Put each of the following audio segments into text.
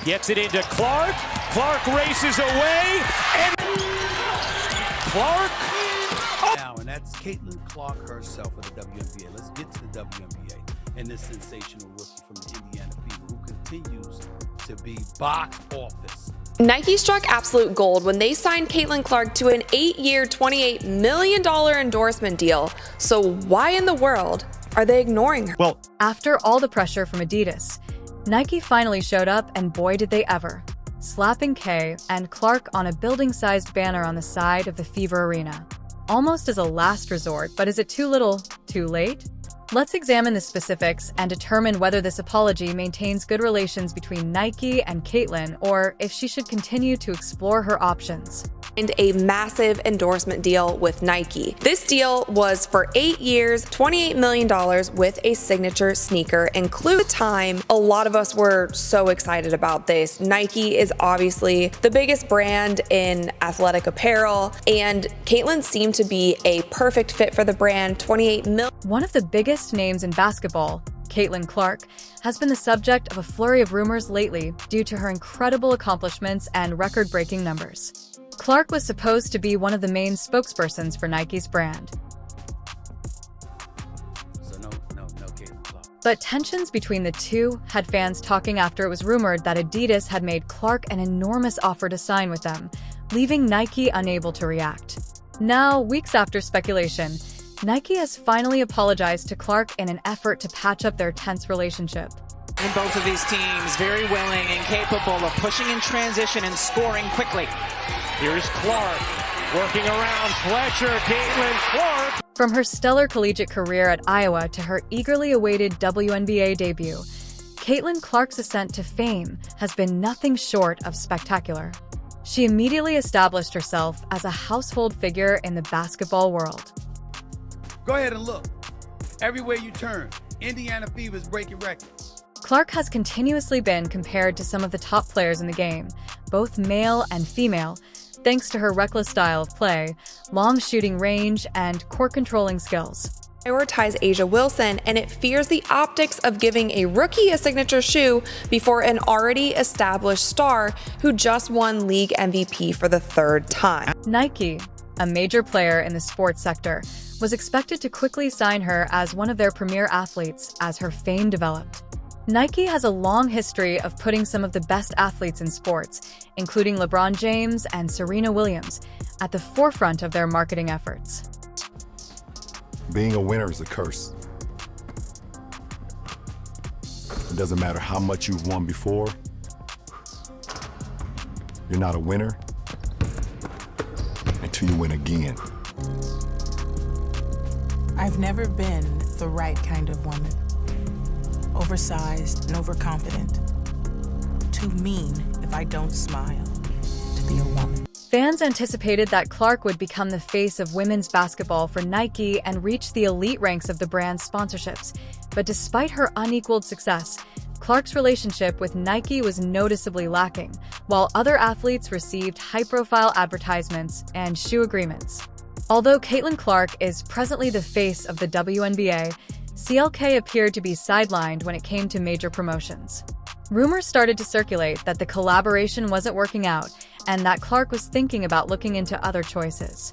Gets it into Clark. Clark races away, and Clark. Now, and that's Caitlin Clark herself of the WNBA. Let's get to the WNBA and this sensational rookie from the Indiana Fever who continues to be box office. Nike struck absolute gold when they signed Caitlin Clark to an 8-year, $28 million endorsement deal. So why in the world are they ignoring her? Well, after all the pressure from Adidas, Nike finally showed up, and boy did they ever. Slapping K and Clark on a building-sized banner on the side of the Fever Arena. Almost as a last resort, but is it too little, too late? Let's examine the specifics and determine whether this apology maintains good relations between Nike and Caitlin, or if she should continue to explore her options. And a massive endorsement deal with Nike. This deal was for 8 years, $28 million with a signature sneaker. Include time, a lot of us were so excited about this. Nike is obviously the biggest brand in athletic apparel, and Caitlin seemed to be a perfect fit for the brand. $28 million. One of the biggest names in basketball, Caitlin Clark, has been the subject of a flurry of rumors lately due to her incredible accomplishments and record-breaking numbers. Clark was supposed to be one of the main spokespersons for Nike's brand. So no Caitlin Clark. But tensions between the two had fans talking after it was rumored that Adidas had made Clark an enormous offer to sign with them, leaving Nike unable to react. Now, weeks after speculation, Nike has finally apologized to Clark in an effort to patch up their tense relationship. And both of these teams very willing and capable of pushing in transition and scoring quickly. Here's Clark working around Fletcher. Caitlin Clark. From her stellar collegiate career at Iowa to her eagerly awaited WNBA debut, Caitlin Clark's ascent to fame has been nothing short of spectacular. She immediately established herself as a household figure in the basketball world. Go ahead and look. Everywhere you turn, Indiana Fever's breaking records. Clark has continuously been compared to some of the top players in the game, both male and female, thanks to her reckless style of play, long shooting range, and court-controlling skills. Prioritize Asia Wilson, and it fears the optics of giving a rookie a signature shoe before an already established star who just won league MVP for the 3rd time. Nike, a major player in the sports sector, was expected to quickly sign her as one of their premier athletes as her fame developed. Nike has a long history of putting some of the best athletes in sports, including LeBron James and Serena Williams, at the forefront of their marketing efforts. Being a winner is a curse. It doesn't matter how much you've won before. You're not a winner until you win again. I've never been the right kind of woman. Oversized and overconfident. Too mean if I don't smile to be a woman. Fans anticipated that Clark would become the face of women's basketball for Nike and reach the elite ranks of the brand's sponsorships. But despite her unequaled success, Clark's relationship with Nike was noticeably lacking, while other athletes received high-profile advertisements and shoe agreements. Although Caitlin Clark is presently the face of the WNBA, CLK appeared to be sidelined when it came to major promotions. Rumors started to circulate that the collaboration wasn't working out and that Clark was thinking about looking into other choices.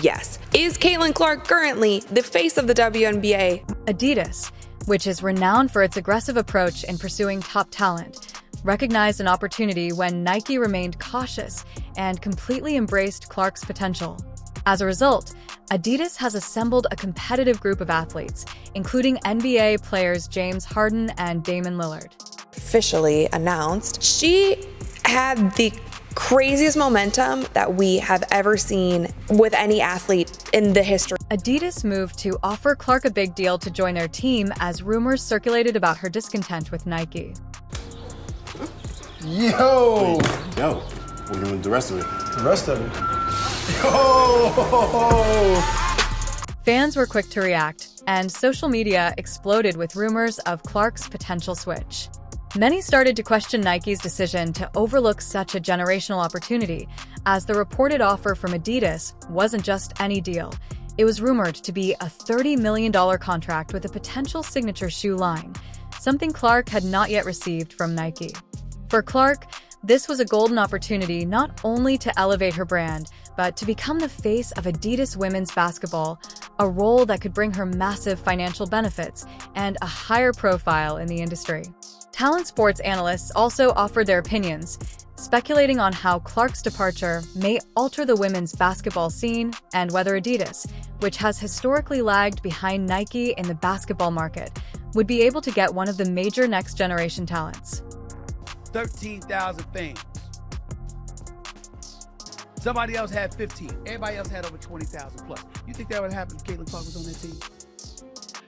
Yes. Is Caitlin Clark currently the face of the WNBA? Adidas, which is renowned for its aggressive approach in pursuing top talent, recognized an opportunity when Nike remained cautious and completely embraced Clark's potential. As a result, Adidas has assembled a competitive group of athletes, including NBA players James Harden and Damian Lillard. Officially announced, she had the craziest momentum that we have ever seen with any athlete in the history. Adidas moved to offer Clark a big deal to join their team as rumors circulated about her discontent with Nike. Yo! Yo, what do you want the rest of it? The rest of it? Yo! Fans were quick to react, and social media exploded with rumors of Clark's potential switch. Many started to question Nike's decision to overlook such a generational opportunity, as the reported offer from Adidas wasn't just any deal. It was rumored to be a $30 million contract with a potential signature shoe line, something Clark had not yet received from Nike. For Clark, this was a golden opportunity not only to elevate her brand, but to become the face of Adidas women's basketball, a role that could bring her massive financial benefits and a higher profile in the industry. Talent sports analysts also offered their opinions, speculating on how Clark's departure may alter the women's basketball scene and whether Adidas, which has historically lagged behind Nike in the basketball market, would be able to get one of the major next-generation talents. 13,000 fans. Somebody else had 15. Everybody else had over 20,000 plus. You think that would happen if Caitlin Clark was on that team?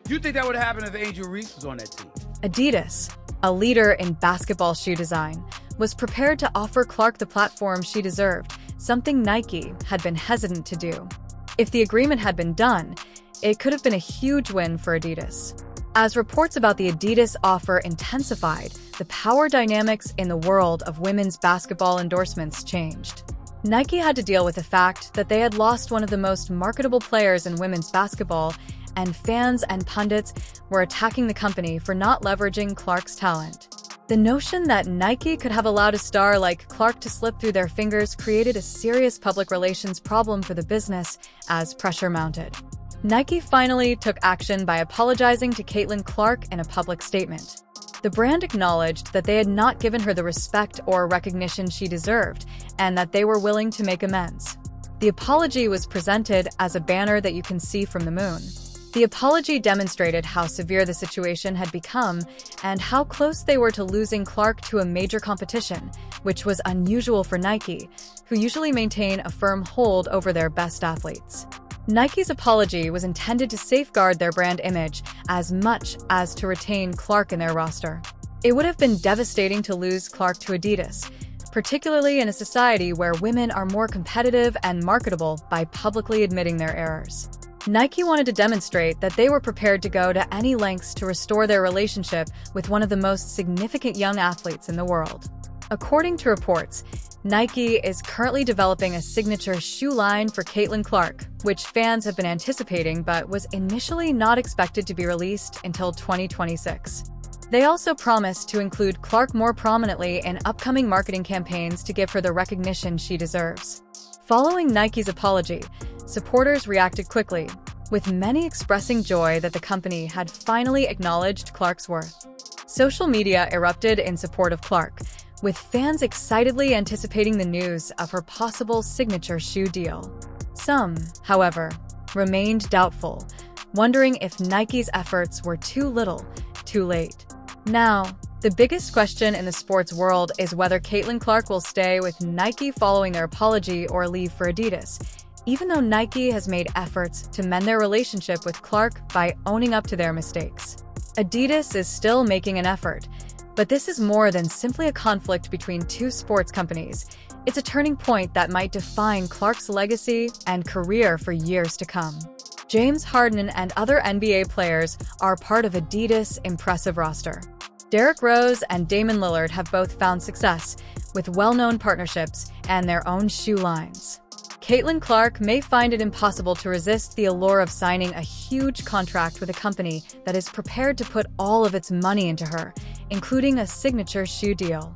You think that would happen if Angel Reese was on that team? Adidas, a leader in basketball shoe design, was prepared to offer Clark the platform she deserved, something Nike had been hesitant to do. If the agreement had been done, it could have been a huge win for Adidas. As reports about the Adidas offer intensified, the power dynamics in the world of women's basketball endorsements changed. Nike had to deal with the fact that they had lost one of the most marketable players in women's basketball, and fans and pundits were attacking the company for not leveraging Clark's talent. The notion that Nike could have allowed a star like Clark to slip through their fingers created a serious public relations problem for the business as pressure mounted. Nike finally took action by apologizing to Caitlin Clark in a public statement. The brand acknowledged that they had not given her the respect or recognition she deserved, and that they were willing to make amends. The apology was presented as a banner that you can see from the moon. The apology demonstrated how severe the situation had become and how close they were to losing Clark to a major competition, which was unusual for Nike, who usually maintain a firm hold over their best athletes. Nike's apology was intended to safeguard their brand image as much as to retain Clark in their roster. It would have been devastating to lose Clark to Adidas, particularly in a society where women are more competitive and marketable by publicly admitting their errors. Nike wanted to demonstrate that they were prepared to go to any lengths to restore their relationship with one of the most significant young athletes in the world. According to reports, Nike is currently developing a signature shoe line for Caitlin Clark, which fans have been anticipating but was initially not expected to be released until 2026. They also promised to include Clark more prominently in upcoming marketing campaigns to give her the recognition she deserves. Following Nike's apology, supporters reacted quickly, with many expressing joy that the company had finally acknowledged Clark's worth. Social media erupted in support of Clark, with fans excitedly anticipating the news of her possible signature shoe deal. Some, however, remained doubtful, wondering if Nike's efforts were too little, too late. Now, the biggest question in the sports world is whether Caitlin Clark will stay with Nike following their apology or leave for Adidas, even though Nike has made efforts to mend their relationship with Clark by owning up to their mistakes. Adidas is still making an effort, but this is more than simply a conflict between two sports companies. It's a turning point that might define Clark's legacy and career for years to come. James Harden and other NBA players are part of Adidas' impressive roster. Derrick Rose and Damian Lillard have both found success with well-known partnerships and their own shoe lines. Caitlin Clark may find it impossible to resist the allure of signing a huge contract with a company that is prepared to put all of its money into her, including a signature shoe deal.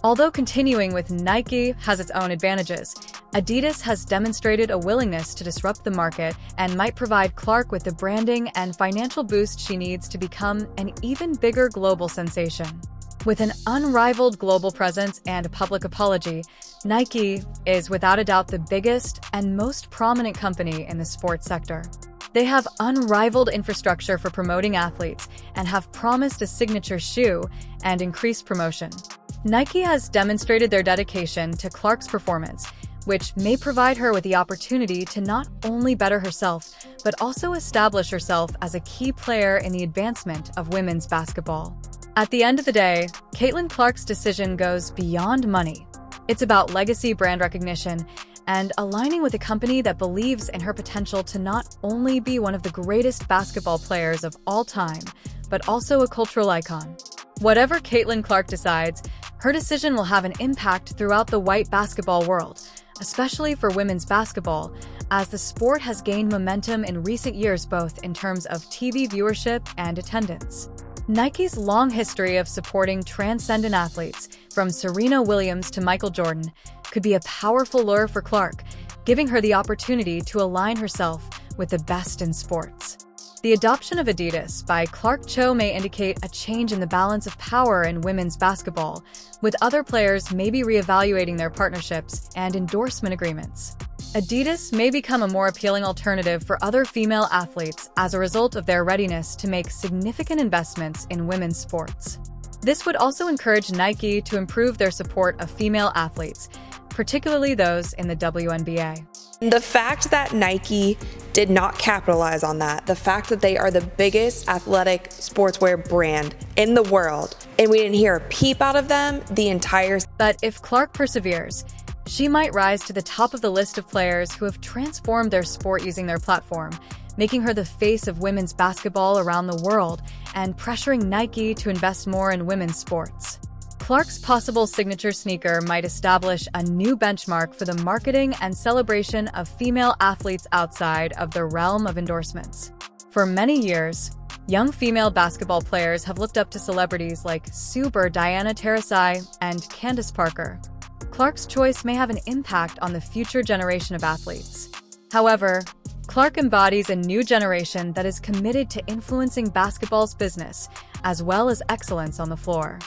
Although continuing with Nike has its own advantages, Adidas has demonstrated a willingness to disrupt the market and might provide Clark with the branding and financial boost she needs to become an even bigger global sensation. With an unrivaled global presence and a public apology, Nike is without a doubt the biggest and most prominent company in the sports sector. They have unrivaled infrastructure for promoting athletes and have promised a signature shoe and increased promotion. Nike has demonstrated their dedication to Clark's performance, which may provide her with the opportunity to not only better herself, but also establish herself as a key player in the advancement of women's basketball. At the end of the day, Caitlin Clark's decision goes beyond money. It's about legacy, brand recognition, and aligning with a company that believes in her potential to not only be one of the greatest basketball players of all time, but also a cultural icon. Whatever Caitlin Clark decides, her decision will have an impact throughout the white basketball world, especially for women's basketball, as the sport has gained momentum in recent years both in terms of TV viewership and attendance. Nike's long history of supporting transcendent athletes, from Serena Williams to Michael Jordan, could be a powerful lure for Clark, giving her the opportunity to align herself with the best in sports. The adoption of Adidas by Clark Cho may indicate a change in the balance of power in women's basketball, with other players maybe reevaluating their partnerships and endorsement agreements. Adidas may become a more appealing alternative for other female athletes as a result of their readiness to make significant investments in women's sports. This would also encourage Nike to improve their support of female athletes, particularly those in the WNBA. The fact that Nike did not capitalize on that, the fact that they are the biggest athletic sportswear brand in the world, and we didn't hear a peep out of them the entire. But if Clark perseveres, she might rise to the top of the list of players who have transformed their sport using their platform, making her the face of women's basketball around the world and pressuring Nike to invest more in women's sports. Clark's possible signature sneaker might establish a new benchmark for the marketing and celebration of female athletes outside of the realm of endorsements. For many years, young female basketball players have looked up to celebrities like Super Diana Taurasi and Candace Parker. Clark's choice may have an impact on the future generation of athletes. However, Clark embodies a new generation that is committed to influencing basketball's business, as well as excellence on the floor.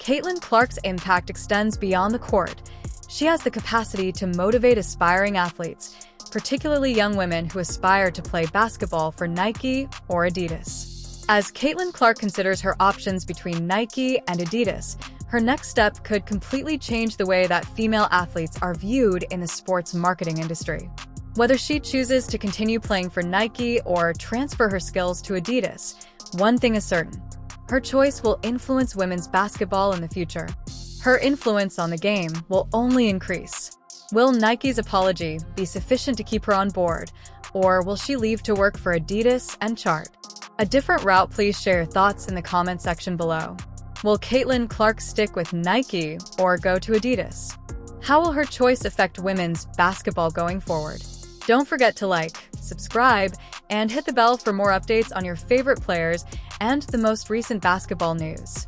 Caitlin Clark's impact extends beyond the court. She has the capacity to motivate aspiring athletes, particularly young women who aspire to play basketball for Nike or Adidas. As Caitlin Clark considers her options between Nike and Adidas, her next step could completely change the way that female athletes are viewed in the sports marketing industry. Whether she chooses to continue playing for Nike or transfer her skills to Adidas, one thing is certain: her choice will influence women's basketball in the future. Her influence on the game will only increase. Will Nike's apology be sufficient to keep her on board, or will she leave to work for Adidas and chart a different route? Please share your thoughts in the comment section below. Will Caitlin Clark stick with Nike or go to Adidas? How will her choice affect women's basketball going forward? Don't forget to like, subscribe, and hit the bell for more updates on your favorite players and the most recent basketball news.